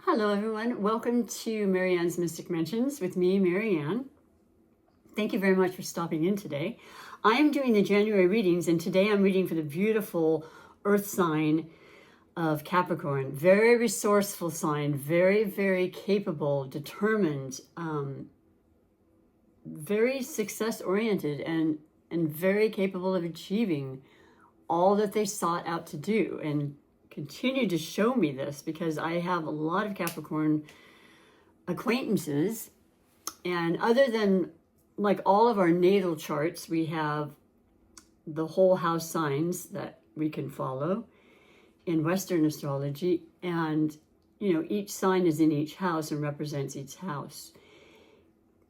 Hello everyone, welcome to Marianne's Mystic Mentions with me, Marianne. Thank you very much for stopping in today. I am doing the January readings, and today I'm reading for the beautiful earth sign of Capricorn. Very resourceful sign, very, very capable, determined, very success-oriented and very capable of achieving all that they sought out to do, and continue to show me this because I have a lot of Capricorn acquaintances. And other than like all of our natal charts, we have the whole house signs that we can follow in Western astrology. And, you know, each sign is in each house and represents each house.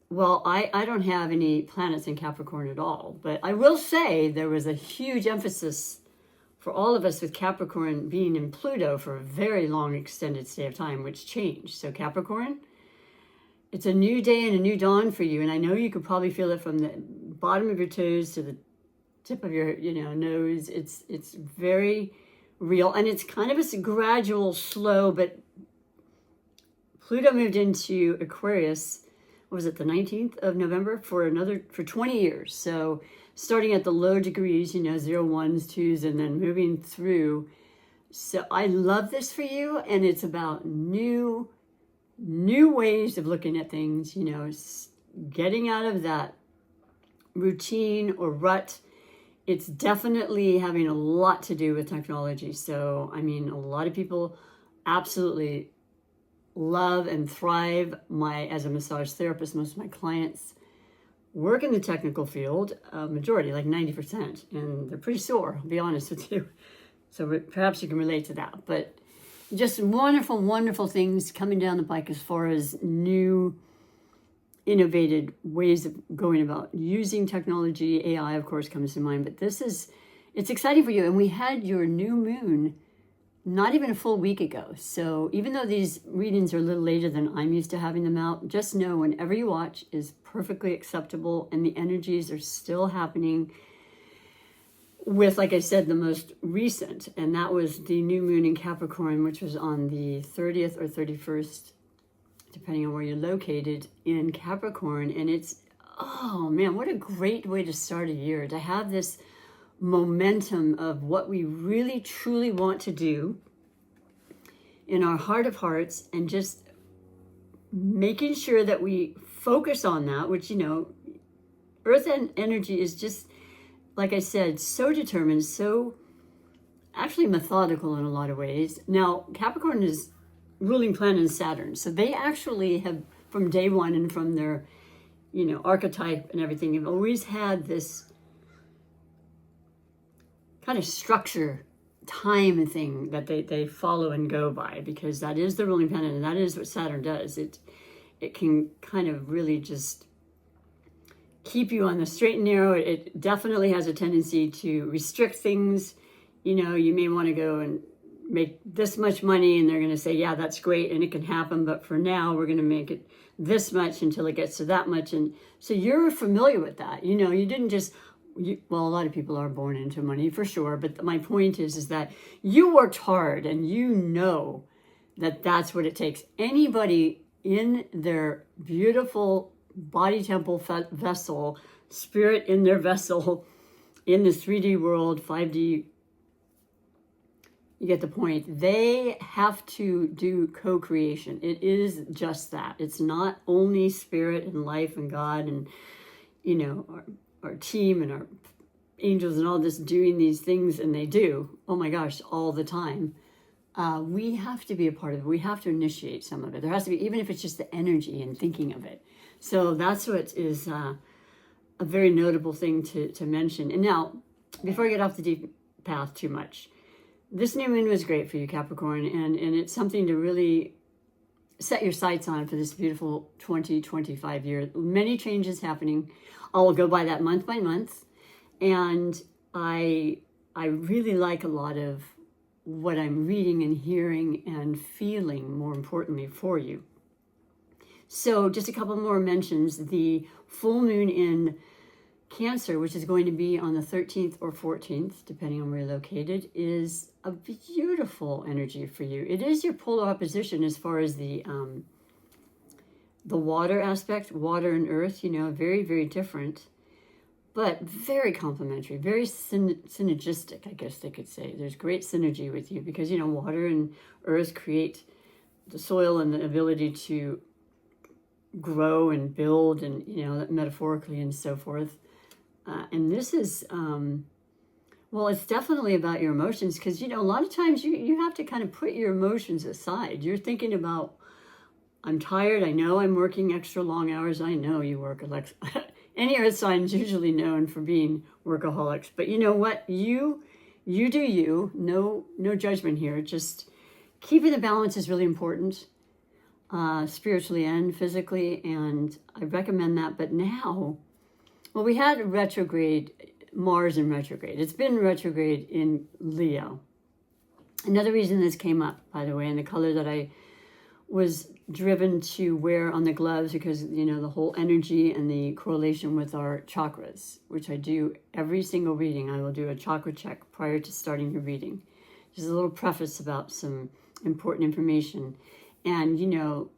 Well, I don't have any planets in Capricorn at all, but I will say there was a huge emphasis for all of us with Capricorn being in Pluto for a very long extended stay of time, which changed. So Capricorn, it's a new day and a new dawn for you. And I know you could probably feel it from the bottom of your toes to the tip of your, nose. It's very real. And it's kind of a gradual, slow, but Pluto moved into Aquarius, what was it, the 19th of November for 20 years. So starting at the low degrees, 0, 1s, 2s, and then moving through. So I love this for you. And it's about new ways of looking at things, getting out of that routine or rut. It's definitely having a lot to do with technology. So, I mean, a lot of people absolutely love and thrive. As a massage therapist, most of my clients work in the technical field, majority, like 90%, and they're pretty sore, I'll be honest with you. So perhaps you can relate to that. But just wonderful, wonderful things coming down the pike as far as new, innovative ways of going about using technology. AI, of course, comes to mind, but it's exciting for you. And we had your new moon not even a full week ago. So even though these readings are a little later than I'm used to having them out, just know whenever you watch is perfectly acceptable, and the energies are still happening with, like I said, the most recent. And that was the new moon in Capricorn, which was on the 30th or 31st, depending on where you're located in Capricorn. And it's, oh man, what a great way to start a year, to have this momentum of what we really truly want to do in our heart of hearts, and just making sure that we focus on that, which, earth and energy is just, like I said, so determined, so actually methodical in a lot of ways. Now, Capricorn is ruling planet in Saturn, so they actually have, from day one and from their, archetype and everything, have always had this kind of structure, time thing that they follow and go by, because that is the ruling planet, and that is what Saturn does. It can kind of really just keep you on the straight and narrow. It definitely has a tendency to restrict things. You may want to go and make this much money, and they're going to say, yeah, that's great, and it can happen, but for now we're going to make it this much until it gets to that much. And so you're familiar with that. You didn't just, well, a lot of people are born into money for sure, but my point is that you worked hard, and that that's what it takes. Anybody in their beautiful body temple vessel, spirit in their vessel, in the 3D world, 5D, you get the point. They have to do co-creation. It is just that. It's not only spirit and life and God and, our team and our angels and all this doing these things, and they do, oh my gosh, all the time. We have to be a part of it. We have to initiate some of it. There has to be, even if it's just the energy and thinking of it. So that's what is a very notable thing to mention. And now, before I get off the deep path too much, this new moon was great for you, Capricorn, and it's something to really set your sights on for this beautiful 2025 year. Many changes happening. I'll go by that month by month. And I really like a lot of what I'm reading and hearing and feeling, more importantly, for you. So just a couple more mentions. The full moon in Cancer, which is going to be on the 13th or 14th, depending on where you're located, is a beautiful energy for you. It is your polar opposition as far as the water aspect, water and earth, you know, very, very different, but very complementary, very synergistic, I guess they could say. There's great synergy with you because, you know, water and earth create the soil and the ability to grow and build and, you know, metaphorically and so forth. And this is, well, it's definitely about your emotions because, you know, a lot of times you have to kind of put your emotions aside. You're thinking about, I'm tired. I know I'm working extra long hours. I know you work. Any earth sign is usually known for being workaholics. But you know what? You do you. No judgment here. Just keeping the balance is really important, spiritually and physically. And I recommend that. But now, well, we had retrograde, Mars in retrograde. It's been retrograde in Leo. Another reason this came up, by the way, and the color that I was driven to wear on the gloves because, you know, the whole energy and the correlation with our chakras, which I do every single reading. I will do a chakra check prior to starting your reading. Just a little preface about some important information. And, you know,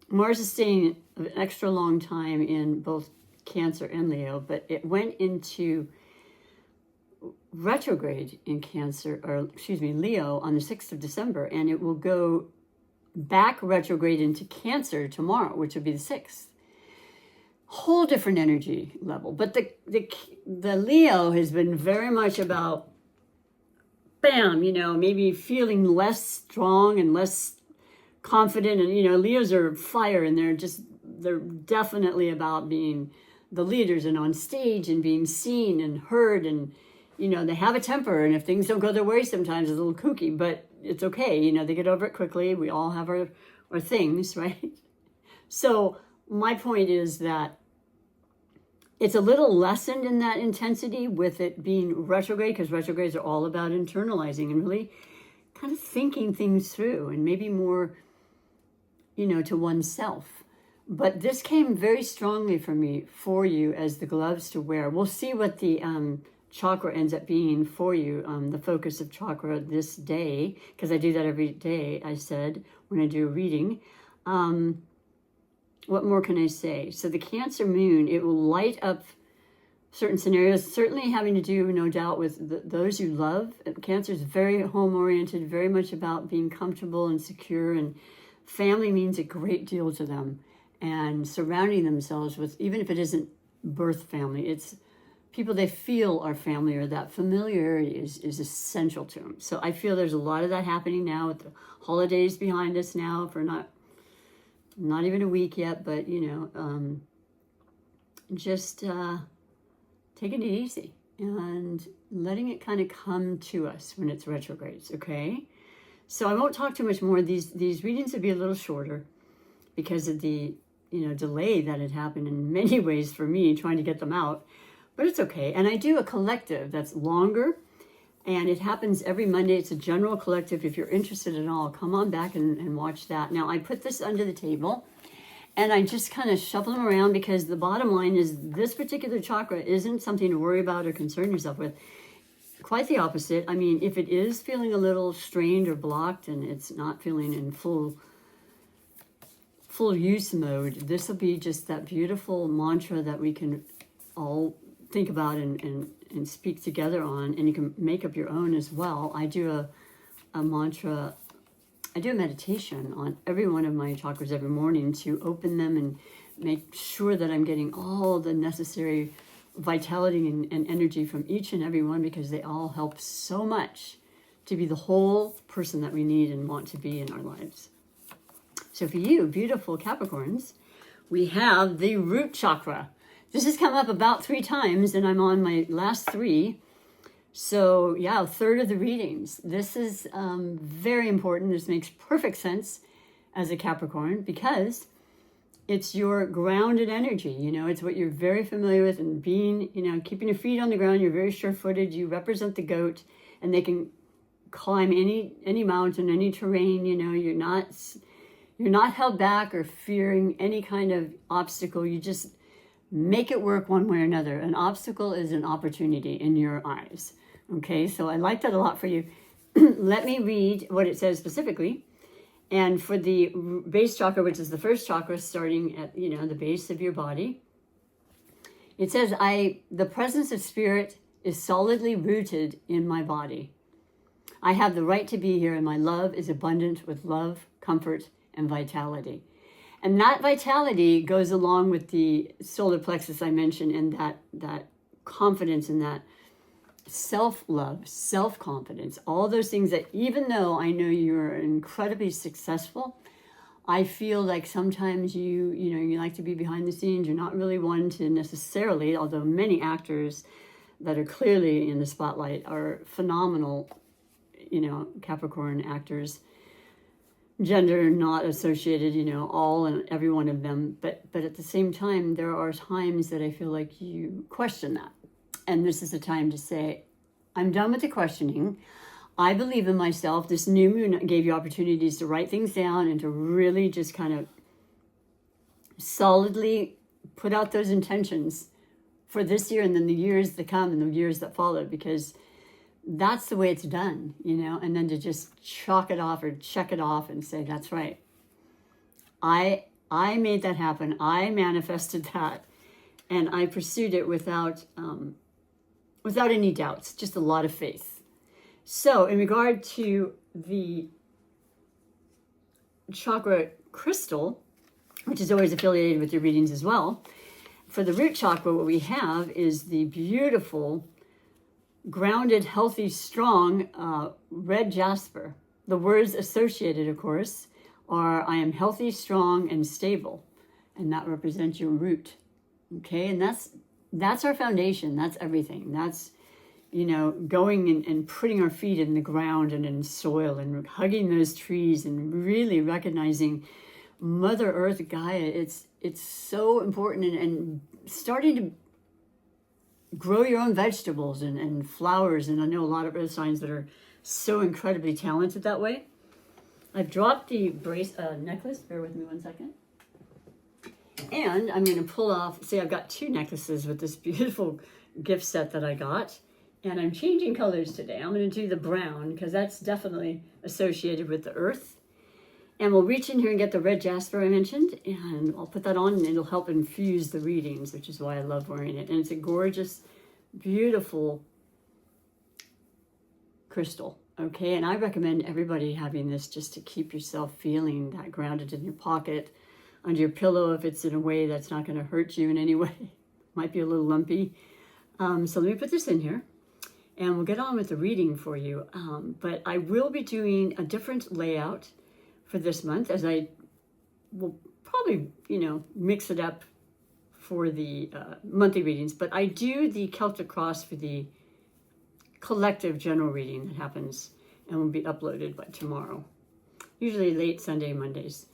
Mars is staying an extra long time in both Cancer and Leo, but it went into retrograde in Cancer, or excuse me, Leo on the 6th of December, and it will go back retrograde into Cancer tomorrow, which will be the 6th. Whole different energy level. But the Leo has been very much about, bam, you know, maybe feeling less strong and less confident. And, you know, Leos are fire and they're definitely about being the leaders and on stage and being seen and heard. And, you know, they have a temper. And if things don't go their way, sometimes it's a little kooky, but it's okay. You know, they get over it quickly. We all have our things, right? So my point is that it's a little lessened in that intensity with it being retrograde, because retrogrades are all about internalizing and really kind of thinking things through and maybe more, you know, to oneself. But this came very strongly for you as the gloves to wear. We'll see what the chakra ends up being for you, the focus of chakra this day, because I do that every day, I said, when I do a reading. What more can I say? So the Cancer moon, it will light up certain scenarios, certainly having to do, no doubt, with those you love. Cancer is very home-oriented, very much about being comfortable and secure, and family means a great deal to them. And surrounding themselves with, even if it isn't birth family, it's people they feel are family, or that familiarity is essential to them. So I feel there's a lot of that happening now with the holidays behind us now for not even a week yet, but, you know, just taking it easy and letting it kind of come to us when it's retrogrades, okay? So I won't talk too much more. These readings will be a little shorter because of the, you know, delay that had happened in many ways for me trying to get them out. But it's okay. And I do a collective that's longer, and it happens every Monday. It's a general collective. If you're interested at all, come on back and watch that. Now, I put this under the table, and I just kind of shuffle them around because the bottom line is this particular chakra isn't something to worry about or concern yourself with. Quite the opposite. I mean, if it is feeling a little strained or blocked and it's not feeling in full use mode, this will be just that beautiful mantra that we can all think about and speak together on, and you can make up your own as well. I do a mantra, I do a meditation on every one of my chakras every morning to open them and make sure that I'm getting all the necessary vitality and energy from each and every one, because they all help so much to be the whole person that we need and want to be in our lives. So for you, beautiful Capricorns, we have the root chakra. This has come up about 3 times, and I'm on my last 3. So yeah, a third of the readings. This is very important. This makes perfect sense as a Capricorn because it's your grounded energy. You know, it's what you're very familiar with, and being, you know, keeping your feet on the ground. You're very sure-footed. You represent the goat, and they can climb any mountain, any terrain. You know, you're not held back or fearing any kind of obstacle. You just make it work one way or another. An obstacle is an opportunity in your eyes. Okay, so I like that a lot for you. Let me read what it says specifically. And for the base chakra, which is the first chakra, starting at, the base of your body, it says, the presence of spirit is solidly rooted in my body. I have the right to be here, and my love is abundant with love, comfort, and vitality. And that vitality goes along with the solar plexus I mentioned, and that confidence and that self-love, self-confidence, all those things that even though I know you're incredibly successful, I feel like sometimes you like to be behind the scenes. You're not really one to necessarily, although many actors that are clearly in the spotlight are phenomenal, Capricorn actors, gender not associated, all and every one of them. But at the same time, there are times that I feel like you question that. And this is the time to say, I'm done with the questioning. I believe in myself. This new moon gave you opportunities to write things down and to really just kind of solidly put out those intentions for this year and then the years that come and the years that follow, because that's the way it's done, and then to just chalk it off or check it off and say, that's right. I made that happen. I manifested that, and I pursued it without any doubts, just a lot of faith. So in regard to the chakra crystal, which is always affiliated with your readings as well, for the root chakra, what we have is the beautiful, grounded, healthy, strong red jasper. The words associated, of course, are I am healthy, strong, and stable. And that represents your root. Okay, and that's our foundation. That's everything. That's, going and putting our feet in the ground and in soil and hugging those trees and really recognizing Mother Earth, Gaia. It's so important, and starting to grow your own vegetables and flowers. And I know a lot of earth signs that are so incredibly talented that way. I've dropped the necklace. Bear with me one second. And I'm going to pull off, see, I've got two necklaces with this beautiful gift set that I got. And I'm changing colors today. I'm going to do the brown because that's definitely associated with the earth. And we'll reach in here and get the red jasper I mentioned. And I'll put that on and it'll help infuse the readings, which is why I love wearing it. And it's a gorgeous, beautiful crystal. Okay, and I recommend everybody having this just to keep yourself feeling that grounded in your pocket, under your pillow if it's in a way that's not going to hurt you in any way. Might be a little lumpy. So let me put this in here and we'll get on with the reading for you. But I will be doing a different layout for this month, as I will probably, mix it up for the monthly readings. But I do the Celtic Cross for the collective general reading that happens and will be uploaded by tomorrow, usually late Sunday, Mondays.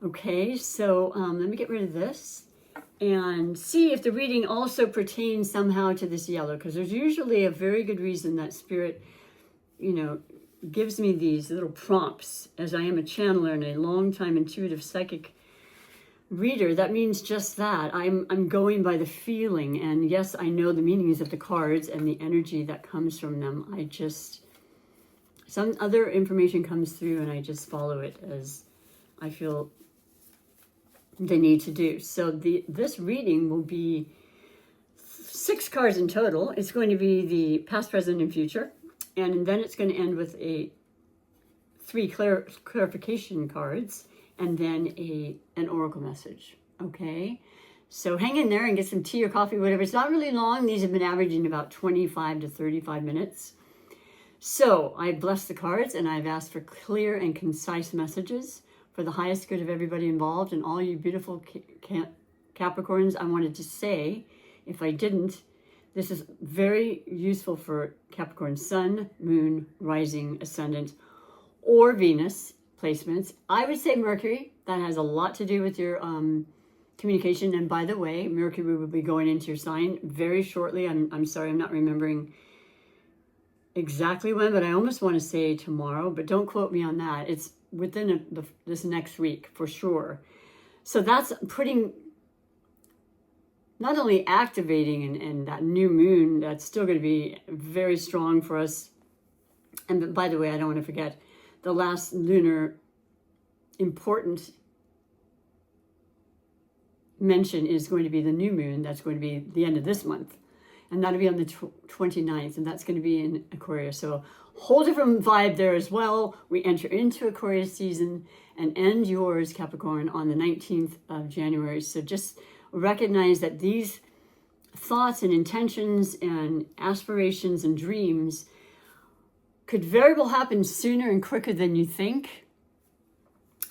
Okay, so let me get rid of this and see if the reading also pertains somehow to this yellow, because there's usually a very good reason that Spirit, gives me these little prompts. As I am a channeler and a long-time intuitive psychic reader, that means just that. I'm going by the feeling, and yes, I know the meanings of the cards and the energy that comes from them. Some other information comes through and I just follow it as I feel they need to do. So this reading will be 6 cards in total. It's going to be the past, present, and future. And then it's going to end with 3 clarification cards and then an oracle message. Okay? So hang in there and get some tea or coffee, whatever. It's not really long. These have been averaging about 25 to 35 minutes. So I bless the cards and I've asked for clear and concise messages for the highest good of everybody involved. And all you beautiful Capricorns, I wanted to say, if I didn't, this is very useful for Capricorn Sun, Moon, Rising, Ascendant, or Venus placements. I would say Mercury. That has a lot to do with your communication. And by the way, Mercury will be going into your sign very shortly. I'm sorry, I'm not remembering exactly when, but I almost want to say tomorrow, but don't quote me on that. It's within this next week for sure. So that's putting not only activating and that new moon, that's still going to be very strong for us. And by the way, I don't want to forget, the last lunar important mention is going to be the new moon. That's going to be the end of this month. And that'll be on the 29th, and that's going to be in Aquarius. So whole different vibe there as well. We enter into Aquarius season and end yours, Capricorn, on the 19th of January. So just recognize that these thoughts and intentions and aspirations and dreams could very well happen sooner and quicker than you think.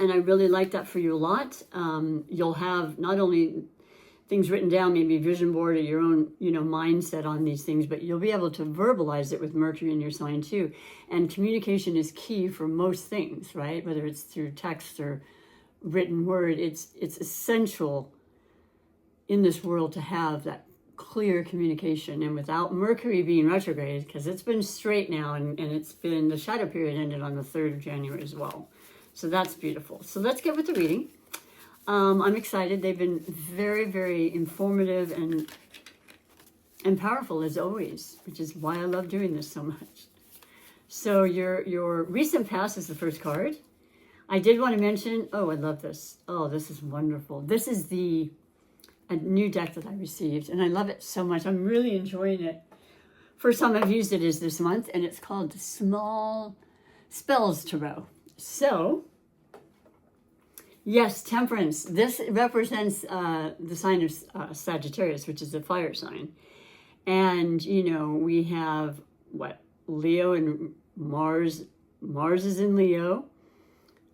And I really like that for you a lot. You'll have not only things written down, maybe a vision board or your own, mindset on these things, but you'll be able to verbalize it with Mercury in your sign too. And communication is key for most things, right? Whether it's through text or written word, it's essential in this world to have that clear communication. And without Mercury being retrograde, because it's been straight now, and it's been, the shadow period ended on the 3rd of January as well. So that's beautiful. So let's get with the reading. I'm excited. They've been very, very informative and powerful as always, which is why I love doing this so much. So your recent past is the first card. I did want to mention, oh, I love this. Oh, this is wonderful. This is a new deck that I received, and I love it so much. I'm really enjoying it. First time I've used it is this month, and it's called the Small Spells Tarot. So, yes, Temperance. This represents the sign of Sagittarius, which is a fire sign. And, we have, Leo and Mars. Mars is in Leo,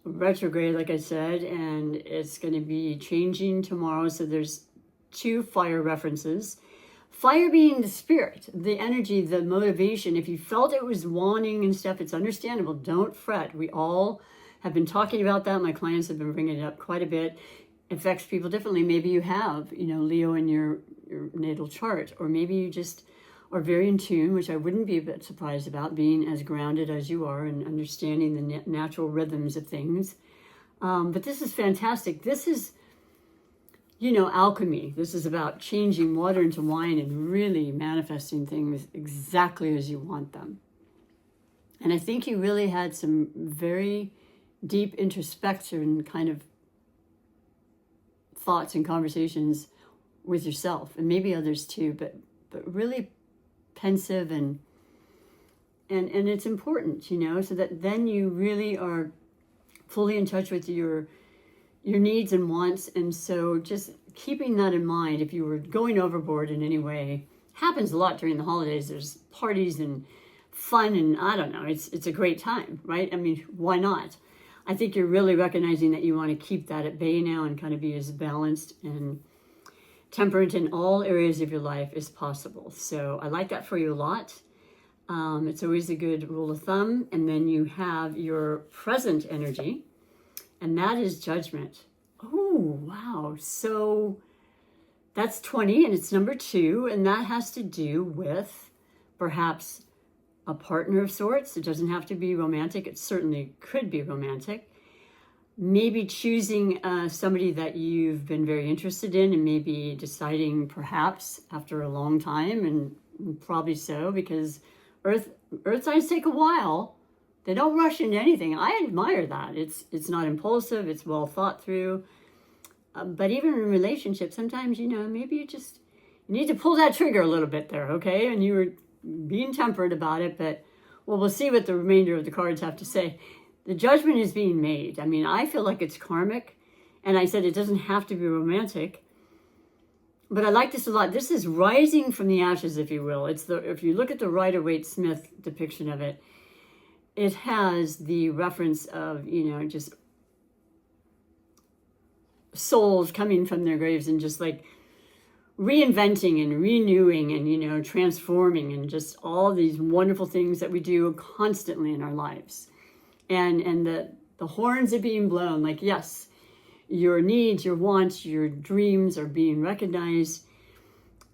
retrograde, like I said, and it's going to be changing tomorrow. So there's 2 fire references. Fire being the spirit, the energy, the motivation. If you felt it was wanting and stuff, it's understandable. Don't fret. We all have been talking about that. My clients have been bringing it up quite a bit. It affects people differently. Maybe you have, Leo in your natal chart, or maybe you just are very in tune, which I wouldn't be a bit surprised about, being as grounded as you are and understanding the natural rhythms of things. But this is fantastic. This is, alchemy. This is about changing water into wine and really manifesting things exactly as you want them. And I think you really had some very deep introspection kind of thoughts and conversations with yourself, and maybe others too, but really pensive and it's important, so that then you really are fully in touch with your needs and wants. And so just keeping that in mind, if you were going overboard in any way, happens a lot during the holidays. There's parties and fun, and I don't know, it's a great time, right? I mean, why not? I think you're really recognizing that you want to keep that at bay now and kind of be as balanced and temperate in all areas of your life as possible. So I like that for you a lot. It's always a good rule of thumb. And then you have your present energy, and that is judgment. Oh, wow. So that's 20, and it's number 2, and that has to do with perhaps a partner of sorts. It doesn't have to be romantic. It certainly could be romantic. Maybe choosing somebody that you've been very interested in, and maybe deciding perhaps after a long time, and probably so, because earth signs take a while. They don't rush into anything. I admire that. It's not impulsive. It's well thought through. But even in relationships, sometimes, maybe you need to pull that trigger a little bit there, okay? And you were being tempered about it, but we'll see what the remainder of the cards have to say. The judgment is being made. I mean, I feel like it's karmic, and I said it doesn't have to be romantic, but I like this a lot. This is rising from the ashes, if you will. If you look at the Rider-Waite-Smith depiction of it, it has the reference of, just souls coming from their graves and just like reinventing and renewing and, transforming, and just all these wonderful things that we do constantly in our lives. And the horns are being blown. Like, yes, your needs, your wants, your dreams are being recognized.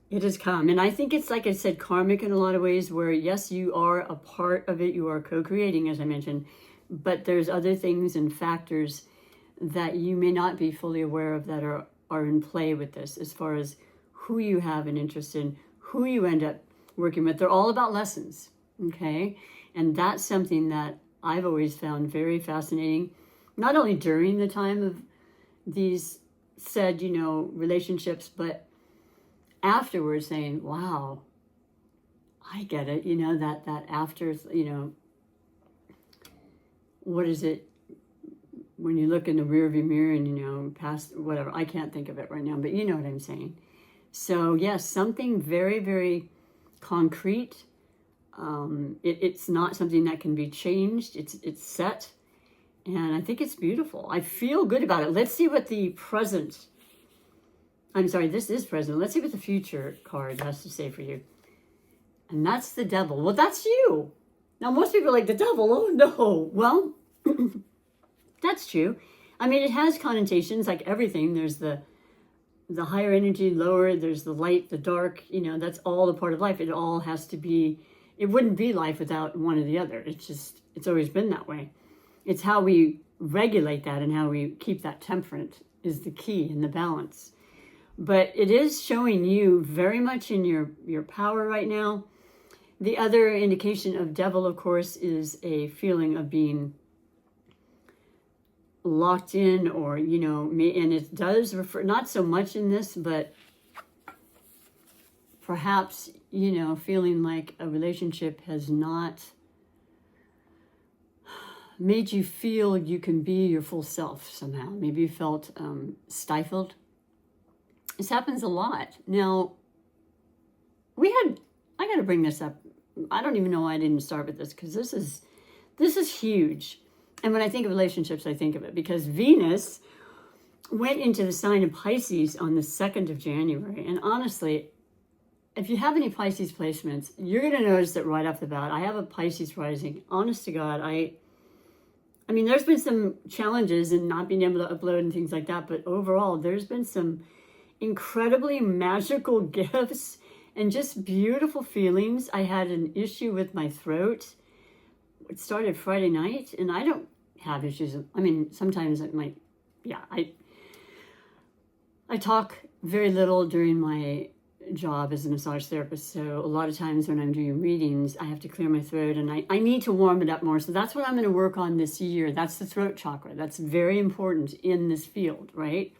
It has come. And I think it's, like I said, karmic in a lot of ways, where, yes, you are a part of it. You are co-creating, as I mentioned. But there's other things and factors that you may not be fully aware of that are in play with this, as far as who you have an interest in, who you end up working with. They're all about lessons, okay? And that's something that I've always found very fascinating, not only during the time of these said, relationships, but afterwards saying, wow, I get it, that after, what is it? When you look in the rearview mirror and, past whatever, I can't think of it right now, but you know what I'm saying. So yes, something very, very concrete. It's not something that can be changed. It's set. And I think it's beautiful. I feel good about it. Let's see what the present, this is present. Let's see what the future card has to say for you. And that's the devil. Well, that's you. Now, most people are like, the devil, oh no. Well, that's true. It has connotations like everything. There's the higher energy, lower, there's the light, the dark, that's all a part of life. It all has to be, it wouldn't be life without one or the other. It's always been that way. It's how we regulate that and how we keep that temperate is the key in the balance. But it is showing you very much in your power right now. The other indication of devil, of course, is a feeling of being locked in or, and it does refer, not so much in this, but perhaps, feeling like a relationship has not made you feel you can be your full self somehow. Maybe you felt stifled. This happens a lot. Now, I got to bring this up. I don't even know why I didn't start with this, because this is huge. And when I think of relationships, I think of it because Venus went into the sign of Pisces on the 2nd of January. And honestly, if you have any Pisces placements, you're going to notice that right off the bat. I have a Pisces rising. Honest to God, there's been some challenges in not being able to upload and things like that. But overall, there's been some incredibly magical gifts and just beautiful feelings. I had an issue with my throat. It started Friday night, and I don't have issues. Sometimes it might, I talk very little during my job as a massage therapist. So a lot of times when I'm doing readings, I have to clear my throat, and I need to warm it up more. So that's what I'm going to work on this year. That's the throat chakra. That's very important in this field, right?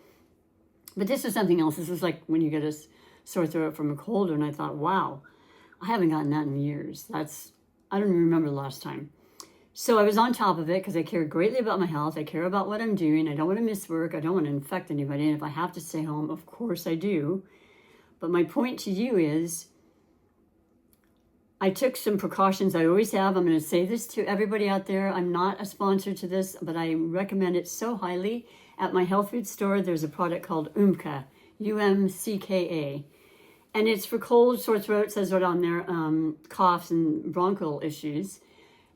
But this is something else. This is like when you get a sore throat from a cold, and I thought, wow, I haven't gotten that in years. I don't even remember the last time. So I was on top of it because I care greatly about my health. I care about what I'm doing. I don't want to miss work. I don't want to infect anybody. And if I have to stay home, of course I do. But my point to you is I took some precautions I always have. I'm going to say this to everybody out there. I'm not a sponsor to this, but I recommend it so highly. At my health food store, there's a product called Umka, UMCKA. And it's for cold, sore throat, says right on there, coughs and bronchial issues.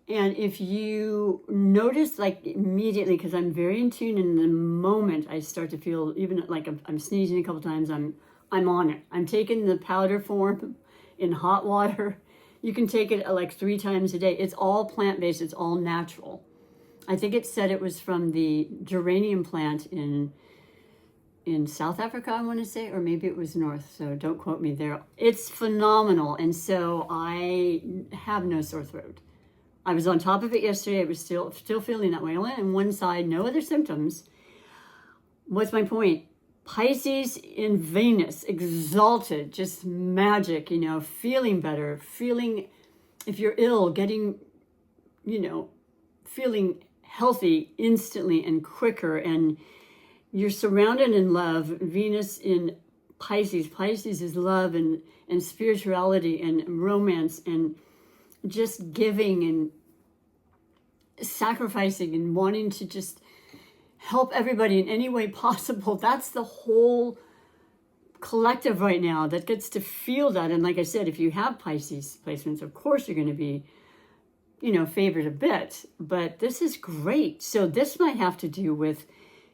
And if you notice, like immediately, because I'm very in tune, in the moment I start to feel, even like I'm sneezing a couple times, I'm on it. I'm taking the powder form in hot water. You can take it like 3 times a day. It's all plant-based. It's all natural. I think it said it was from the geranium plant in South Africa, I want to say, or maybe it was north, so don't quote me there. It's phenomenal, and so I have no sore throat. I was on top of it yesterday. I was still feeling that way. I went on one side, no other symptoms. What's my point? Pisces in Venus, exalted, just magic, feeling better, feeling, if you're ill, getting, feeling healthy instantly and quicker, and you're surrounded in love. Venus in Pisces. Pisces is love and spirituality and romance and just giving and sacrificing and wanting to just help everybody in any way possible. That's the whole collective right now that gets to feel that. And like I said, if you have Pisces placements, of course you're going to be, favored a bit. But this is great. So this might have to do with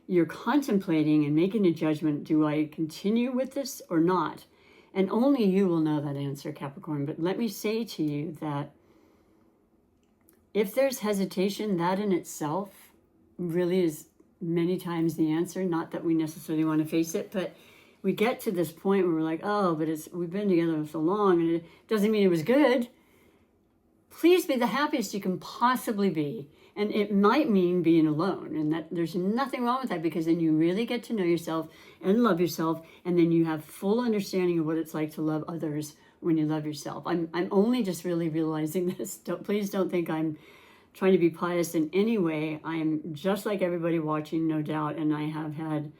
you're contemplating and making a judgment. Do I continue with this or not? And only you will know that answer, Capricorn. But let me say to you that if there's hesitation, that in itself really is many times the answer. Not that we necessarily want to face it, but we get to this point where we're like, oh, but we've been together so long and it doesn't mean it was good. Please be the happiest you can possibly be. And it might mean being alone, and that there's nothing wrong with that, because then you really get to know yourself and love yourself, and then you have full understanding of what it's like to love others when you love yourself. I'm only just really realizing this. Please don't think I'm trying to be pious in any way. I'm just like everybody watching, no doubt, and I have had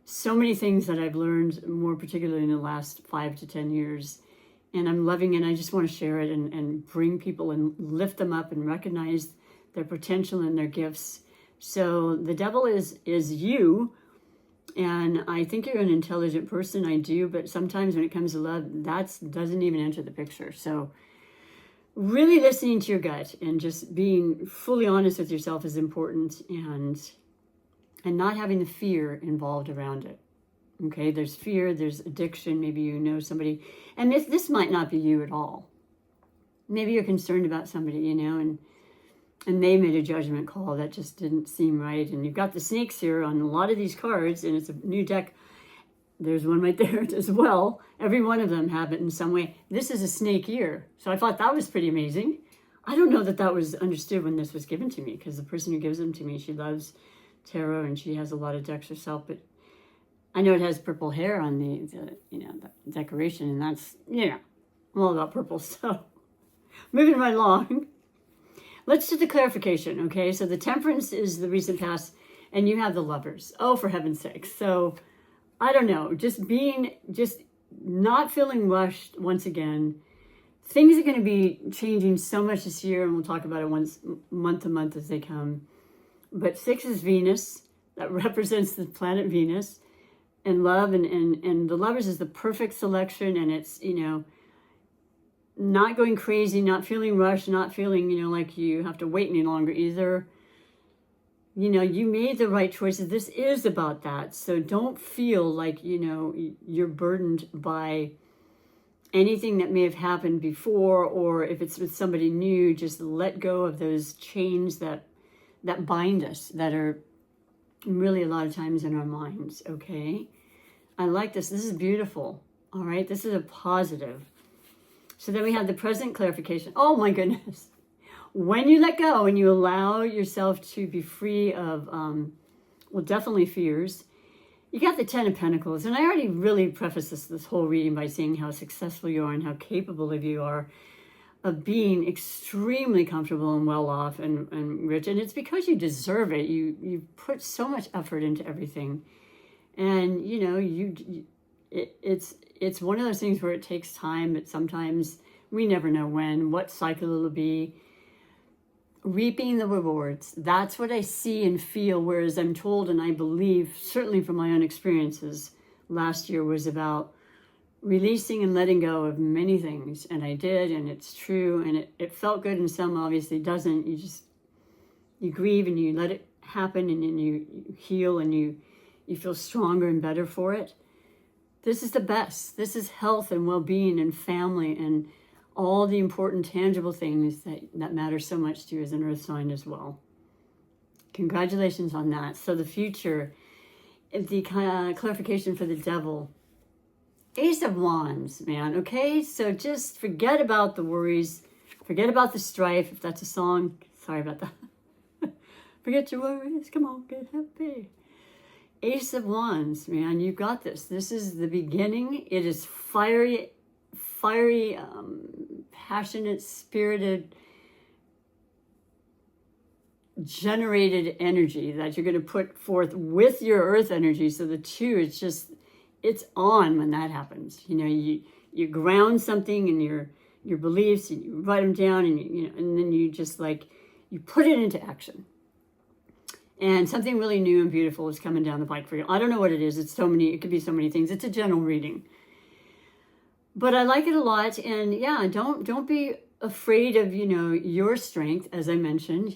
so many things that I've learned, more particularly in the last 5 to 10 years, and I'm loving it. I just want to share it and bring people and lift them up and recognize their potential and their gifts. So the devil is you, and I think you're an intelligent person. I do, but sometimes when it comes to love, that doesn't even enter the picture. So really listening to your gut and just being fully honest with yourself is important, and not having the fear involved around it. Okay, there's fear, there's addiction. Maybe you know somebody, and this might not be you at all. Maybe you're concerned about somebody, you know, and they made a judgment call that just didn't seem right. And you've got the snakes here on a lot of these cards, and it's a new deck. There's one right there as well. Every one of them have it in some way. This is a snake year. So I thought that was pretty amazing. I don't know that was understood when this was given to me, because the person who gives them to me, she loves tarot and she has a lot of decks herself. But I know it has purple hair on the decoration, and that's, I'm all about purple. So moving right along. Let's do the clarification, okay? So the Temperance is the recent past, and you have the Lovers. Oh, for heaven's sake. So, I don't know, just not feeling rushed once again. Things are going to be changing so much this year, and we'll talk about it month to month as they come. But 6 is Venus. That represents the planet Venus and love, and the Lovers is the perfect selection, and it's, not going crazy, not feeling rushed, not feeling, like you have to wait any longer either. You made the right choices. This is about that. So don't feel like, you're burdened by anything that may have happened before, or if it's with somebody new, just let go of those chains that bind us, that are really a lot of times in our minds, okay? I like this. This is beautiful, all right? This is a positive. So then we have the present clarification. Oh my goodness. When you let go and you allow yourself to be free of, definitely fears, you got the 10 of Pentacles. And I already really prefaced this whole reading by saying how successful you are and how capable of you are of being extremely comfortable and well off and rich. And it's because you deserve it. You put so much effort into everything. And, it's one of those things where it takes time, but sometimes we never know what cycle it'll be. Reaping the rewards. That's what I see and feel, whereas I'm told, and I believe, certainly from my own experiences, last year was about releasing and letting go of many things. And I did, and it's true, and it felt good, and some obviously doesn't. You grieve and you let it happen, and then you heal, and you feel stronger and better for it. This is the best. This is health and well-being and family and all the important tangible things that matter so much to you as an earth sign as well. Congratulations on that. So the future, the clarification for the devil, Ace of Wands, man, okay? So just forget about the worries. Forget about the strife, if that's a song. Sorry about that. Forget your worries. Come on, get happy. Ace of Wands, man, you've got this. This is the beginning. It is fiery, passionate, spirited, generated energy that you're going to put forth with your earth energy. So the two, it's on when that happens. You ground something in your beliefs, and you write them down, and and then you just you put it into action. And something really new and beautiful is coming down the pike for you. I don't know what it is. It could be so many things. It's a general reading. But I like it a lot. And yeah, don't be afraid of, your strength. As I mentioned,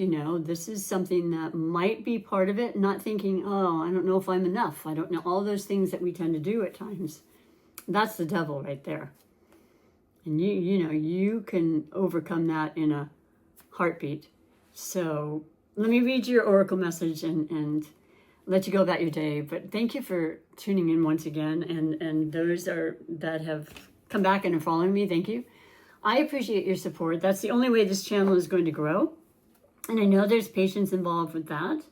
this is something that might be part of it. Not thinking, oh, I don't know if I'm enough. I don't know. All those things that we tend to do at times. That's the devil right there. And you can overcome that in a heartbeat. So let me read your oracle message, and let you go about your day. But thank you for tuning in once again. And those that have come back and are following me, thank you. I appreciate your support. That's the only way this channel is going to grow. And I know there's patience involved with that.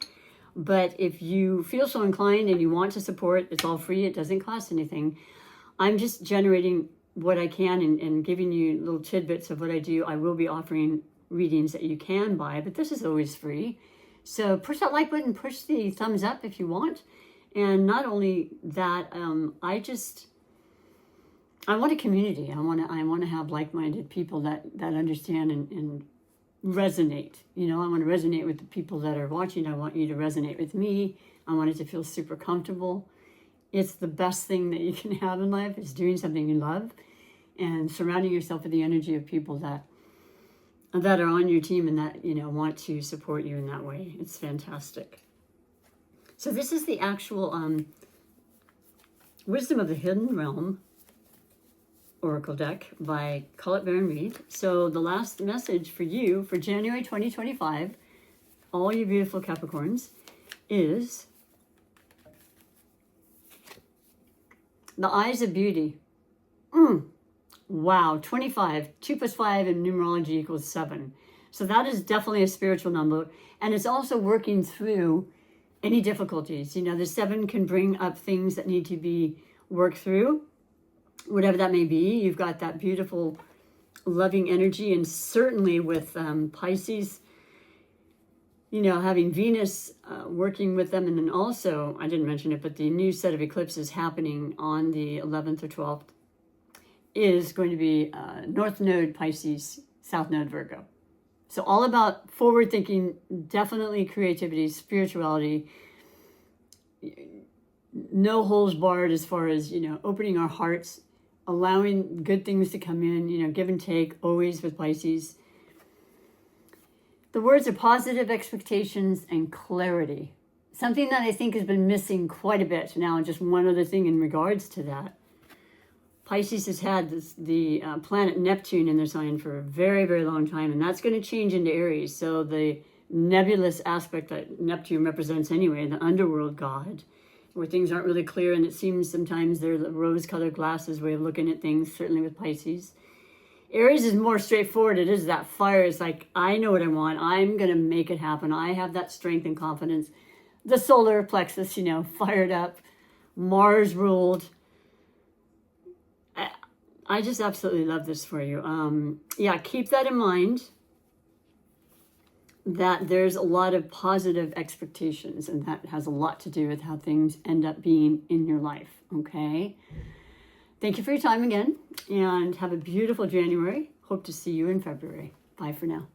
But if you feel so inclined and you want to support, it's all free. It doesn't cost anything. I'm just generating what I can and giving you little tidbits of what I do. I will be offering readings that you can buy, but this is always free. So push that like button, push the thumbs up if you want. And not only that, I want a community. I want to have like-minded people that understand and resonate. You know, I want to resonate with the people that are watching. I want you to resonate with me. I want it to feel super comfortable. It's the best thing that you can have in life, is doing something you love and surrounding yourself with the energy of people that are on your team and that, you know, want to support you in that way. It's fantastic. So this is the actual Wisdom of the Hidden Realm Oracle deck by Colette Baron Reed. So the last message for you for January 2025, all you beautiful Capricorns, is the Eyes of Beauty. Wow, 25. 2 plus 5 in numerology equals 7. So that is definitely a spiritual number. And it's also working through any difficulties. You know, the 7 can bring up things that need to be worked through, whatever that may be. You've got that beautiful, loving energy. And certainly with Pisces, you know, having Venus working with them. And then also, I didn't mention it, but the new set of eclipses happening on the 11th or 12th is going to be North Node Pisces, South Node Virgo. So all about forward thinking, definitely creativity, spirituality, no holes barred as far as, you know, opening our hearts, allowing good things to come in, you know, give and take, always with Pisces. The words are positive expectations and clarity. Something that I think has been missing quite a bit. Now, just one other thing in regards to that. Pisces has had the planet Neptune in their sign for a very, very long time, and that's going to change into Aries. So the nebulous aspect that Neptune represents anyway, the underworld god, where things aren't really clear, and it seems sometimes they're the rose-colored glasses way of looking at things, certainly with Pisces. Aries is more straightforward. It is that fire. It's like, I know what I want. I'm going to make it happen. I have that strength and confidence. The solar plexus, you know, fired up. Mars ruled. I just absolutely love this for you. Yeah, keep that in mind, that there's a lot of positive expectations, and that has a lot to do with how things end up being in your life, okay? Thank you for your time again, and have a beautiful January. Hope to see you in February. Bye for now.